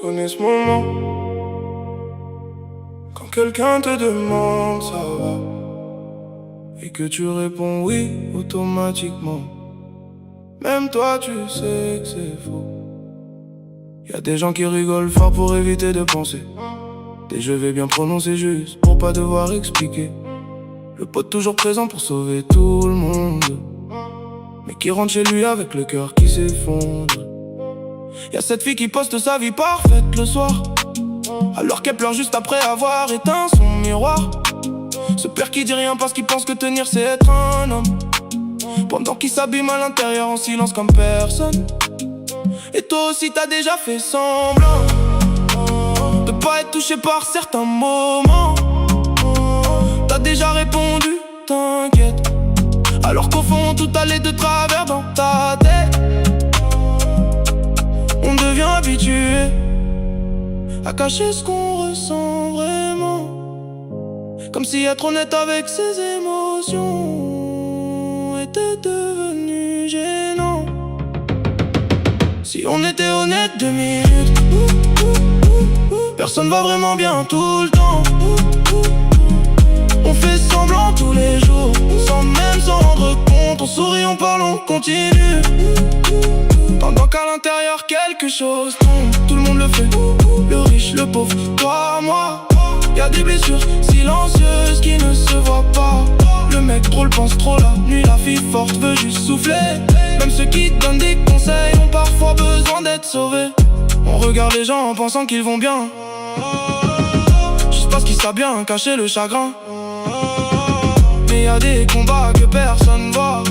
connais ce moment quand quelqu'un te demande ça va et que tu réponds oui automatiquement. Même toi tu sais que c'est faux. Y'a des gens qui rigolent fort pour éviter de penser. Des je vais bien prononcer juste pour pas devoir expliquer. Le pote toujours présent pour sauver tout le monde, mais qui rentre chez lui avec le cœur qui s'effondre. Y'a cette fille qui poste sa vie parfaite le soir, alors qu'elle pleure juste après avoir éteint son miroir. Ce père qui dit rien parce qu'il pense que tenir c'est être un homme, pendant qu'il s'abîme à l'intérieur en silence comme personne. Et toi aussi t'as déjà fait semblant de pas être touché par certains moments. T'as déjà répondu t'inquiète, alors qu'au fond tout allait de travers dans ta tête. On devient habitué à cacher ce qu'on ressent vraiment, comme si être honnête avec ses émotions était devenu gênant. Si on était honnête 2 minutes, personne va vraiment bien tout le temps. On fait semblant tous les jours, sans même s'en rendre compte. On sourit, on parle, on continue, pendant qu'à l'intérieur quelque chose tombe. Tout le monde le fait, le riche, le pauvre, toi, moi. Y'a des blessures silencieuses qui ne se voient pas. Le mec drôle pense trop la nuit, la fille forte veut juste souffler. Même ceux qui donnent des conseils ont parfois besoin d'être sauvés. On regarde les gens en pensant qu'ils vont bien, juste parce qu'ils savent bien cacher le chagrin. Mais y'a des combats que personne voit,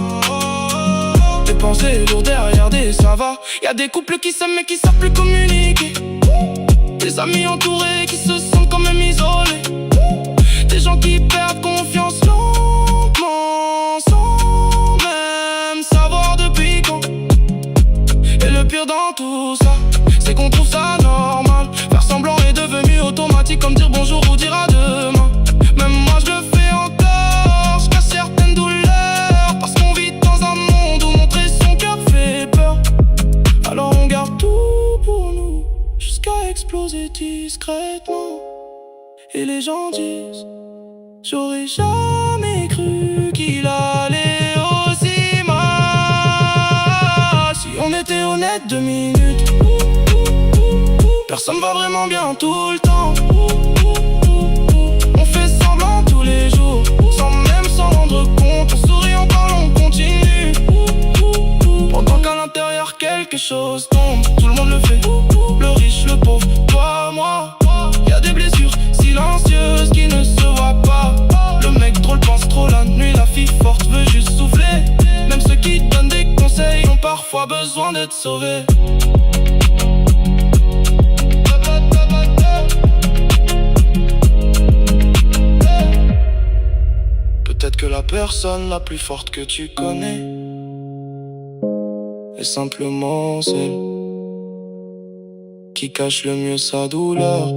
des pensées lourdes derrière des ça va. Y'a des couples qui s'aiment mais qui savent plus communiquer, des amis entourés qui se sentent quand même isolés, des gens qui perdent confiance lentement sans même savoir depuis quand. Et le pire dans tout ça, c'est qu'on trouve ça normal. Faire semblant est devenu automatique, comme dire bonjour ou dire à demain. Même moi je le fais encore, jusqu'à certaines douleurs, parce qu'on vit dans un monde où montrer son cœur fait peur. Alors on garde tout pour nous, jusqu'à exploser discrètement. Et les gens disent, j'aurais jamais cru qu'il allait aussi mal. Si on était honnête 2 minutes, personne va vraiment bien tout le temps. On fait semblant tous les jours, sans même s'en rendre compte. On sourit, on parle, on continue, pendant qu'à l'intérieur quelque chose tombe. Tout le monde le fait, le riche, le pauvre, toi, moi. Y'a des blessures silencieuses qui ne se voient pas. Le mec drôle pense trop la nuit, la fille forte veut juste souffler. Même ceux qui donnent des conseils ont parfois besoin d'être sauvés. Peut-être que la personne la plus forte que tu connais est simplement celle qui cache le mieux sa douleur.